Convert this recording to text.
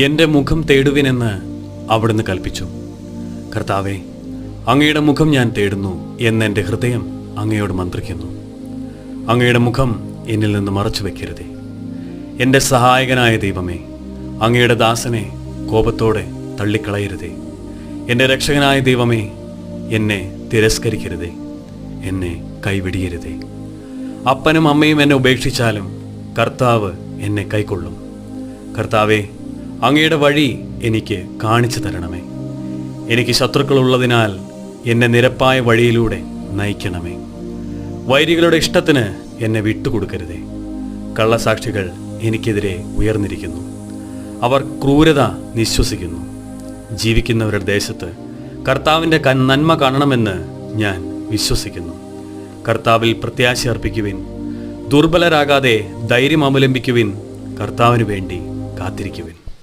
എൻ്റെ മുഖം തേടുവിനെന്ന് അവിടുന്ന് കൽപ്പിച്ചു. കർത്താവേ, അങ്ങയുടെ മുഖം ഞാൻ തേടുന്നു എന്നെൻ്റെ ഹൃദയം അങ്ങയോട് മന്ത്രിക്കുന്നു. അങ്ങയുടെ മുഖം എന്നിൽ നിന്ന് മറച്ചു വയ്ക്കരുതേ. എൻ്റെ സഹായകനായ ദൈവമേ, അങ്ങയുടെ ദാസനെ കോപത്തോടെ തള്ളിക്കളയരുതേ. എൻ്റെ രക്ഷകനായ ദൈവമേ, എന്നെ തിരസ്കരിക്കരുതേ, എന്നെ കൈവിടിയരുതേ. അപ്പനും അമ്മയും എന്നെ ഉപേക്ഷിച്ചാലും കർത്താവ് എന്നെ കൈക്കൊള്ളും. കർത്താവേ, അങ്ങയുടെ വഴി എനിക്ക് കാണിച്ചു തരണമേ. എനിക്ക് ശത്രുക്കളുള്ളതിനാൽ എന്നെ നിരപ്പായ വഴിയിലൂടെ നയിക്കണമേ. വൈരികളുടെ ഇഷ്ടത്തിന് എന്നെ വിട്ടുകൊടുക്കരുതേ. കള്ളസാക്ഷികൾ എനിക്കെതിരെ ഉയർന്നിരിക്കുന്നു. അവർ ക്രൂരത നിശ്വസിക്കുന്നു. ജീവിക്കുന്നവരുടെ ദേശത്ത് കർത്താവിൻ്റെ നന്മ കാണണമെന്ന് ഞാൻ വിശ്വസിക്കുന്നു. കർത്താവിൽ പ്രത്യാശ അർപ്പിക്കുവിൻ. ദുർബലരാകാതെ ധൈര്യം അവലംബിക്കുവിൻ. കർത്താവിന് വേണ്ടി കാത്തിരിക്കുവിൻ.